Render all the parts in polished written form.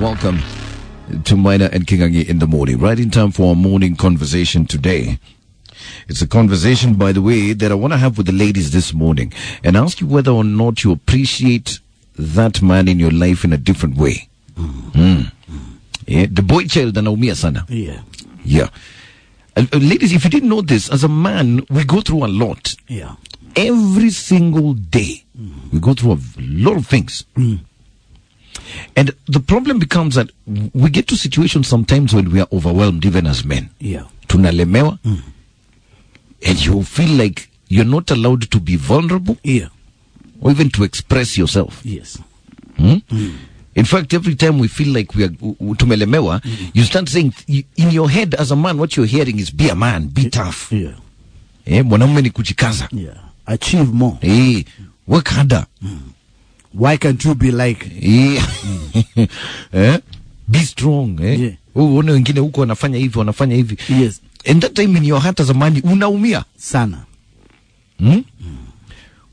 welcome to Maina and Kingangi in the morning. Right in time for our morning conversation today. It's a conversation, by the way, that I want to have with the ladies this morning and ask you whether or not you appreciate that man in your life in a different way. Yeah, the boy child anaumia sana. Yeah. Ladies, if you didn't know this, as a man, we go through a lot. Yeah. Every single day, we go through a lot of things. And the problem becomes that we get to situations sometimes when we are overwhelmed, even as men. Yeah. Tunalemewa. And you feel like you're not allowed to be vulnerable. Yeah. Or even to express yourself. Yes. In fact, every time we feel like we are tumelemewa, you start saying, in your head as a man, what you're hearing is be a man, be tough. Yeah. Mwanaume ni kujikaza. Yeah. Achieve more. Work harder. Why can't you be like? Be strong. Yeah. Uone wengine huko wanafanya hivi. Yes. And that time in your heart as a man, unaumia Sana.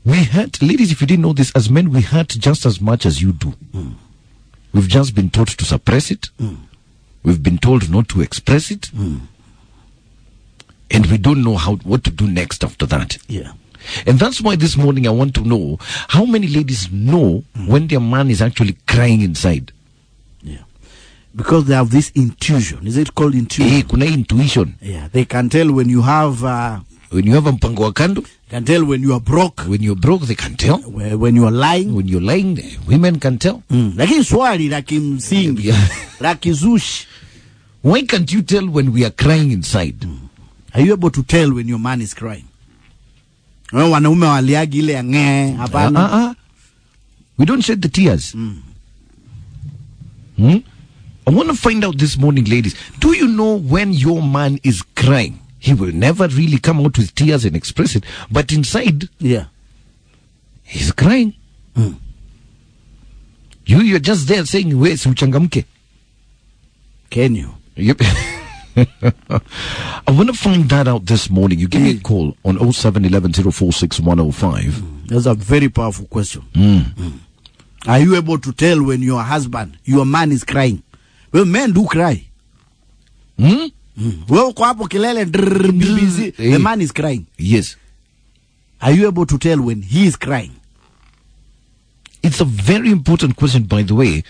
We hurt, ladies, if you didn't know this, as men, we hurt just as much as you do. We've just been taught to suppress it. We've been told not to express it. And we don't know what to do next after that. Yeah. And that's why this morning I want to know how many ladies know when their man is actually crying inside. Yeah. Because they have this intuition. Is it called intuition? Kuna intuition. Yeah. They can tell when you have... when you have mpango wa kando. Can tell when you are broke. When you're broke, they can tell. When you are lying. When you're lying, women can tell. Lakini swali la kimsingi. La kizushi. Why can't you tell when we are crying inside? Are you able to tell when your man is crying? Wanaume waliagi ile nge hapana. We don't shed the tears. I want to find out this morning, ladies. Do you know when your man is crying? He will never really come out with tears and express it, but inside, he's crying. You're just there saying, "We uchangamke." Can you? Yep. I want to find that out this morning. You give me a call on 0711046105. That's a very powerful question. Are you able to tell when your husband, your man is crying? Well, men do cry. Well, the man is crying. Yes. Are you able to tell when he is crying? It's a very important question, by the way,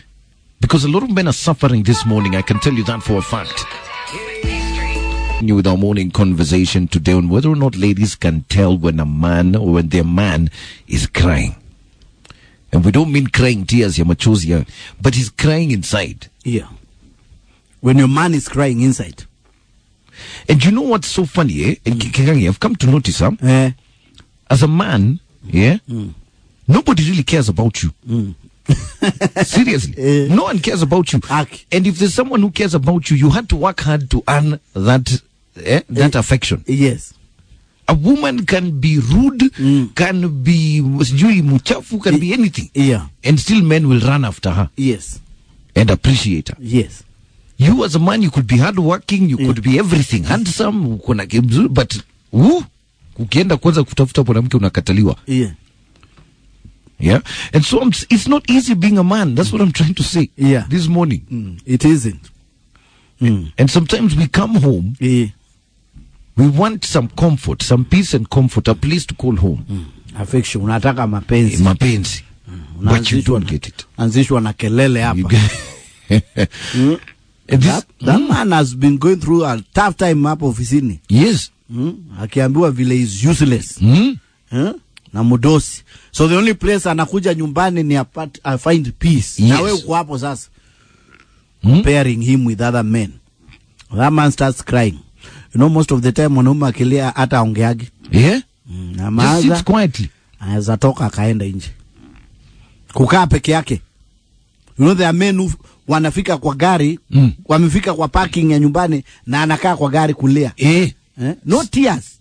because a lot of men are suffering this morning. I can tell you that for a fact. With our morning conversation today on whether or not ladies can tell when a man or when their man is crying. And we don't mean crying tears, machozi, but he's crying inside. Yeah. When your man is crying inside. And you know what's so funny, I've come to notice, as a man, nobody really cares about you. Seriously. No one cares about you. And if there's someone who cares about you, you had to work hard to earn that affection. Yes. A woman can be rude, can be muchafu, can be anything. Yeah. And still men will run after her. Yes. And appreciate her. Yes. You as a man, you could be hardworking, you could be everything, handsome, but ukienda kwanza kutafuta mwanamke unakataliwa. Yeah. Yeah. And so it's not easy being a man. That's what I'm trying to say. Yeah. This morning. It isn't. And sometimes we come home. Yeah. We want some comfort, some peace and comfort, a place to call home. Affection. Unataka mapenzi. Mapenzi. But you don't get it. Anzishwa na kelele hapa. That man has been going through a tough time hapo ofisini. Yes. Akiambiwa vile is useless. Na mudosi. So the only place anakuja nyumbani ni I find peace. Yes. Na wewe uko hapo sasa. Comparing him with other men. That man starts crying. You know, most of the time mwanaume akilia hata ongeagi. Yeah. Na just sits quietly. Anaweza toka akaenda nje. Kukaa peke yake. You know, there are men who wanafika kwa gari, wamefika kwa parking ya nyumbani na anakaa kwa gari kulia. No tears.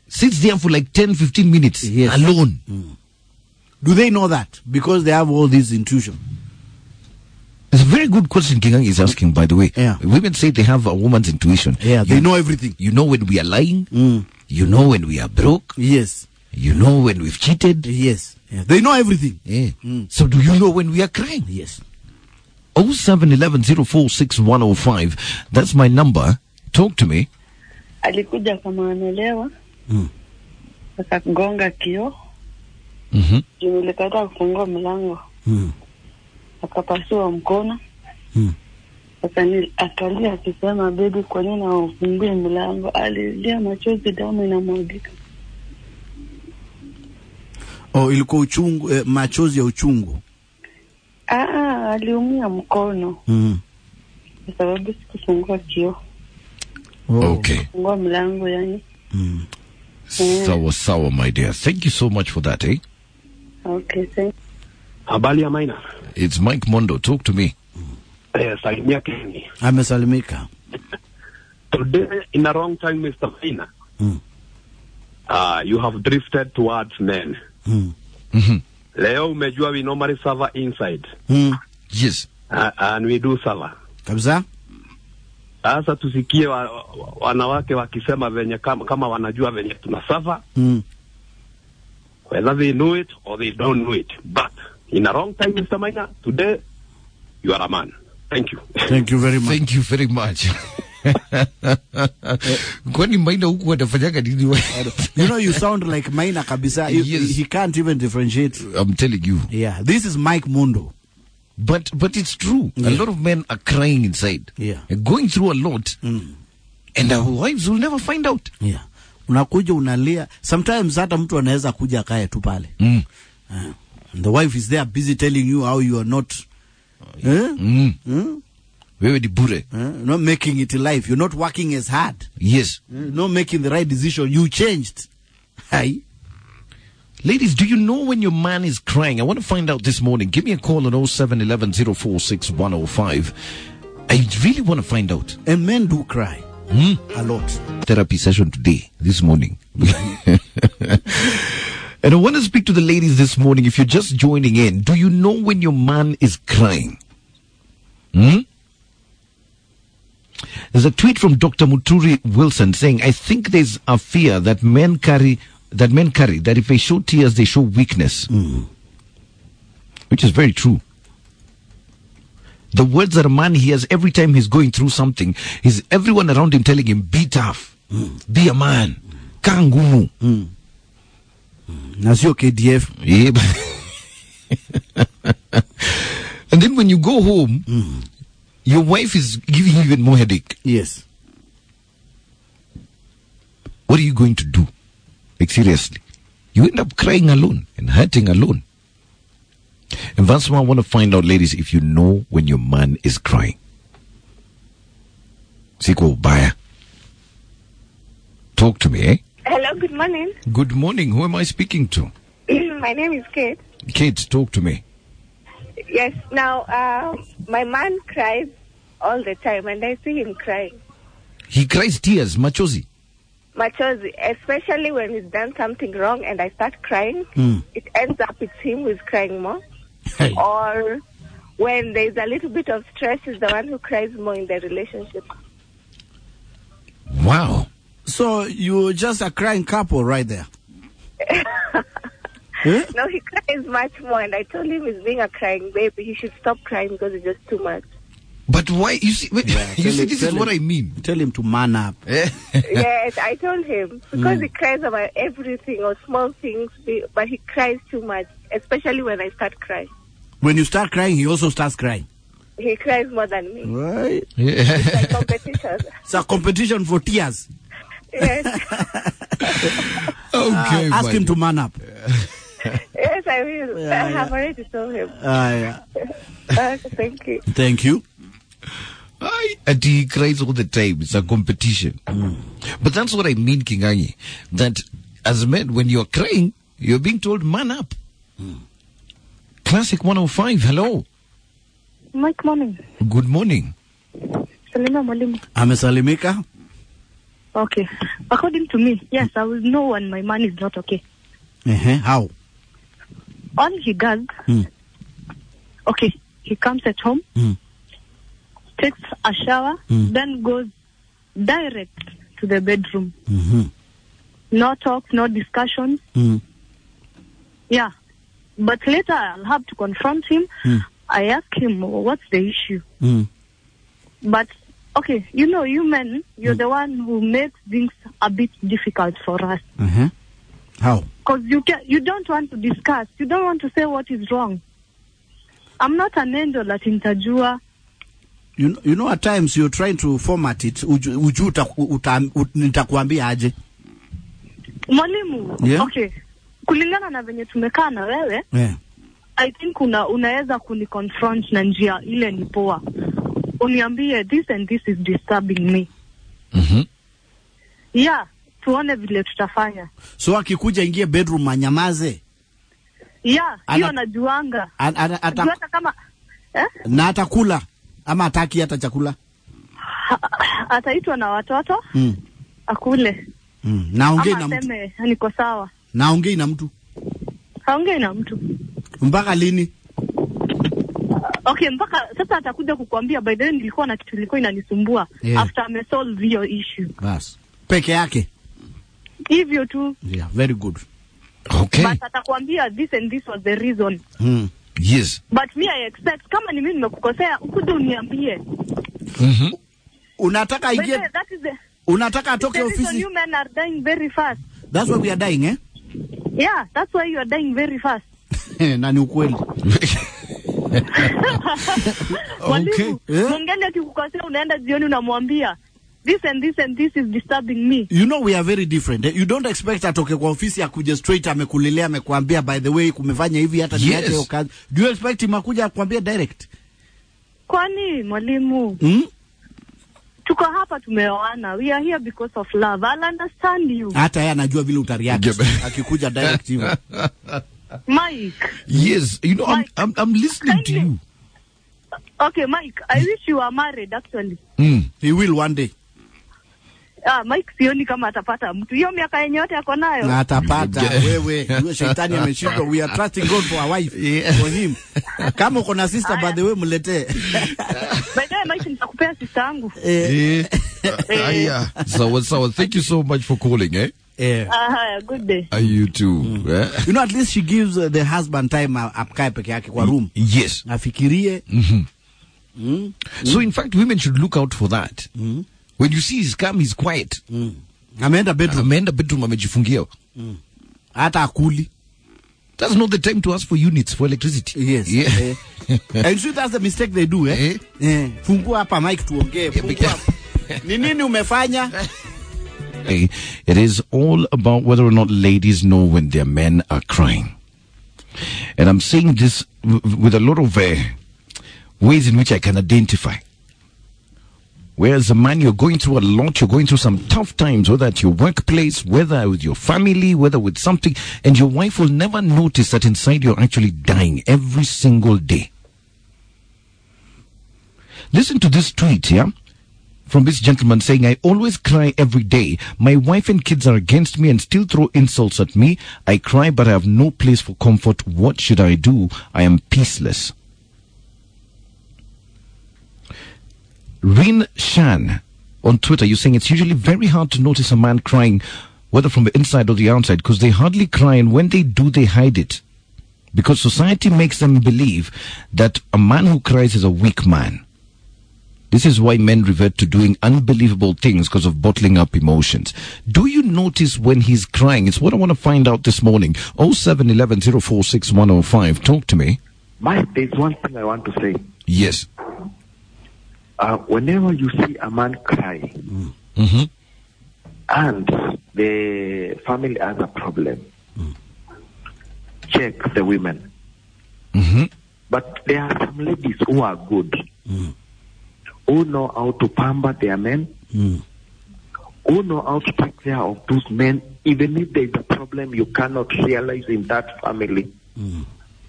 Sits there for like 10-15 minutes alone. Do they know that? Because they have all this intuition. It's a very good question Kingangi is asking, by the way. Yeah. Women say they have a woman's intuition. Yeah, they know everything. You know when we are lying. You know when we are broke. Yes. You know when we've cheated. Yes. Yeah. They know everything. Yeah. So do you know when we are crying? Yes. 0711046105. That's my number. Talk to me. Alikuja kama anelewa. Akagonga kioo. Nilikata kufungua mlango. Akapasua mkono. Akalia akisema, baby, kwa nini haufungue mlango? Alilia machozi, damu inamwagika. Oh, ilikuwa uchungu, machozi ya uchungu. Aliumia mkono. Kwa sababu sikufungua kioo. Okay. Kufungua mlango yani. Sawa, my dear. Thank you so much for that, eh? Okay, thank you. Habari ya Maina. It's Mike Mondo. Talk to me. Salimia Kenny. Amesalimika. Today, in a wrong time, Mr. Maina, you have drifted towards men. Leo umejua we normally serve inside. Yes. And we do serve. Kabisa? Sasa tusikie wanawake wakisema venye kama wanajua venye tunasava. Whether they know it or they don't know it. But in a wrong time, Mr. Maina, today you are a man. Thank you. Thank you very much. Thank you very much. Kwani Maina huku wanafanyaga nini? You know, you sound like Maina kabisa. Yes. He can't even differentiate. I'm telling you. Yeah, this is Mike Mondo. But it's true. Yeah. A lot of men are crying inside. Yeah. Going through a lot. And our wives will never find out. Yeah. Unakuja unalia. Sometimes hata mtu anaweza kuja akae tu pale. The wife is there busy telling you how you are not Wewe di bure. not making it in life. You're not working as hard. Yes. Not making the right decision. You changed. Hi. Ladies, do you know when your man is crying? I want to find out this morning. Give me a call on 0711046105. I really want to find out. And men do cry. A lot. Therapy session today, this morning. And I want to speak to the ladies this morning. If you're just joining in, do you know when your man is crying? There's a tweet from Dr. Muturi Wilson saying, I think there's a fear that men carry that if they show tears, they show weakness. Which is very true. The words that a man hears every time he's going through something is everyone around him telling him, be tough, be a man, kangumu. That's your KDF. Yeah. And then when you go home, your wife is giving you even more headache. Yes. What are you going to do? Like, seriously. You end up crying alone and hurting alone. And that's why I want to find out, ladies, if you know when your man is crying. Siko Baya. Talk to me, eh? Hello, good morning. Good morning. Who am I speaking to? My name is Kate. Kate, talk to me. Yes, now, my man cries all the time, and I see him crying. He cries tears, machozi. Machozi, especially when he's done something wrong and I start crying, it ends up it's him who's crying more. Hey. Or when there's a little bit of stress, is the one who cries more in the relationship. Wow. So you're just a crying couple right there. No, he cries much more, and I told him he's being a crying baby. He should stop crying because it's just too much. But why? You see, Yeah, you see, this is what I mean. Tell him to man up. Yes, I told him, because he cries about everything or small things, but he cries too much, especially when I start crying. When you start crying, he also starts crying. He cries more than me. Right. It's like competition. It's a competition for tears. Yes. Okay. Ask him to man up. Yes, I will. I have already told him. Yeah. Thank you. Thank you. And he cries all the time. It's a competition. But that's what I mean, Kingangi. That as men, when you're crying, you're being told, man up. Classic 105, hello. Mike, morning. Good morning. Salima Mwalimu. Amesalimika? Okay. According to me, yes, I will know when my man is not okay. How? All he does, okay, he comes at home, takes a shower, then goes direct to the bedroom. No talk, no discussion. Yeah. But later I'll have to confront him. I asked him, what's the issue? But, okay, you know, you men, you're the one who makes things a bit difficult for us. How? Because you don't want to discuss. You don't want to say what is wrong. I'm not an angel at Intajua. You know, at times you're trying to format it. Nitakuambia aje. Mwalimu, yeah? Okay. Kulingana na venye tumekaa na wewe, yeah. I think unaweza kuniconfront na njia ile ni poa. Uniambie, this and this is disturbing me. Yeah, tuone vile tutafanya. So akikuja ingie bedroom anyamaze? Yeah, hiyo najuanga. Hata kama na atakula ama ataki hata chakula? Ataitwa na watoto akule. Naongee na mtu. Aseme niko sawa. Naongee na mtu. Haongei na mtu. Mpaka lini? Okay, mpaka sasa atakuja kukuambia by the way nilikuwa na kitu ilikuwa inanisumbua after I solve your issue. Bas. Peke yake. Hivyo tu. Yeah, very good. Okay. But atakwambia this and this was the reason. Yes. But me I expect kama ni mimi nimekukosea ukuje uniambie. Unataka ingie. Unataka atoke ofisi. You men are dying very fast. That's why we are dying, eh? Yeah, that's why you are dying very fast. Na ni ukweli. Okay. Mwongeni akikukosea unaenda jioni unamwambia this and this and this is disturbing me. You know we are very different. You don't expect atoke kwa ofisi akuje straight amekulelea amekwambia by the way kumefanya hivi hata niache hiyo kazi. Do you expect him akuja akwambia direct? Kwani mwalimu? Tuko hapa tumeoana. We are here because of love. I'll understand you. Hata yeye anajua vile utareact akikuja direct hivyo. Mike. Yes, you know Mike, I'm listening to you. Okay, Mike, I wish you were married actually. He will one day. Mike sioni kama atapata mtu. Hiyo miaka yenye yote yako nayo. Na atapata wewe. Yule shetani ameshindwa. We are trusting God for a wife for him. Kama uko na sister by the way mletee. By the way Mike nitakupea sister yangu. So thank you so much for calling, eh? Good day. You too. You know, at least she gives the husband time apkae peke yake kwa room. Yes. Afikirie. So in fact, women should look out for that. When you see he's calm, he's quiet. Ameenda bedroom amejifungia. Hata akuli. That's not the time to ask for units for electricity. Yes. Yeah. And so that's the mistake they do, eh? Fungua hapa mic tuongee. Ni nini umefanya? It is all about whether or not ladies know when their men are crying. And I'm saying this with a lot of ways in which I can identify. Whereas a man, you're going through a lot, you're going through some tough times, whether at your workplace, whether with your family, whether with something, and your wife will never notice that inside you're actually dying every single day. Listen to this tweet here from this gentleman saying, I always cry every day. My wife and kids are against me and still throw insults at me. I cry, but I have no place for comfort. What should I do? I am peaceless. Rin Shan on Twitter, you're saying it's usually very hard to notice a man crying, whether from the inside or the outside, because they hardly cry, and when they do, they hide it. Because society makes them believe that a man who cries is a weak man. This is why men revert to doing unbelievable things because of bottling up emotions. Do you notice when he's crying? It's what I want to find out this morning. 0711 046 105. Talk to me. Mike, there's one thing I want to say. Yes. Whenever you see a man cry and the family has a problem, check the women. But there are some ladies who are good, who know how to pamper their men, who know how to take care of those men, even if there is a problem you cannot realize in that family.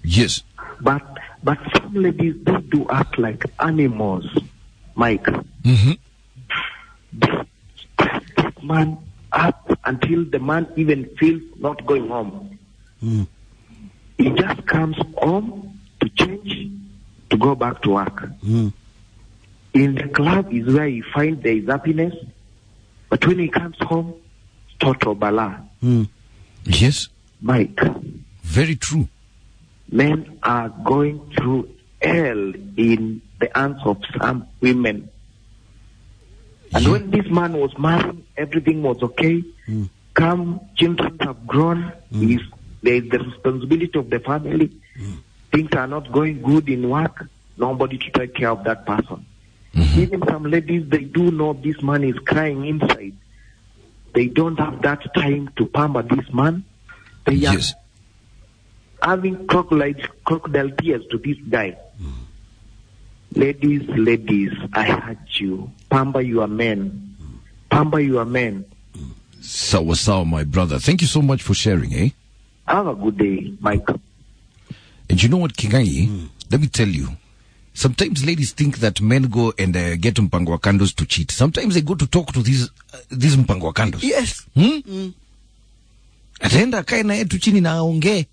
Yes. But some ladies, they do act like animals, Mike. They stress this man up until the man even feels not going home. He just comes home to change, to go back to work. In the club is where he finds there is happiness, but when he comes home, total bala. Yes. Mike. Very true. Men are going through hell in the hands of some women. And when this man was married, everything was okay. Come, children have grown. There is the responsibility of the family. Things are not going good in work. Nobody to take care of that person. Even some ladies, they do know this man is crying inside. They don't have that time to pamper this man. They are having crocodile tears to this guy. Ladies, I urge you, pamper your men. Pamper your men. Sawa, my brother. Thank you so much for sharing, eh? Have a good day, Mike. And you know what, Kingangi? Let me tell you. Sometimes ladies think that men go and get mpangwakandos to cheat. Sometimes they go to talk to these mpangwakandos. Yes. Ataenda kae na yetu chini na aongee.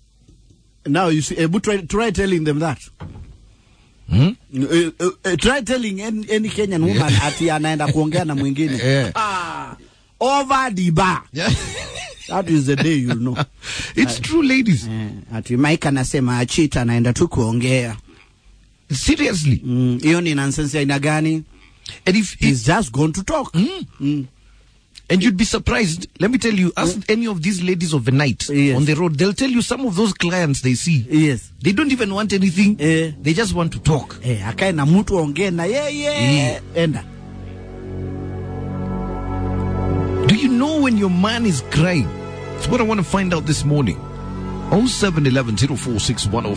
Now you see, try telling them that. Try telling any Kenyan woman ati anaenda kuongea na mwingine. Over the bar. That is the day you'll know. It's true, ladies. Ati Mike anasema achita anaenda tu kuongea. Seriously. Hiyo ni nonsense aina gani? And if he's just going to talk. And you'd be surprised. Let me tell you, ask any of these ladies of the night on the road, they'll tell you some of those clients they see. Yes. They don't even want anything. They just want to talk. Akae na mtu ongee na enda. Do you know when your man is crying? It's what I want to find out this morning. 0711 046 104.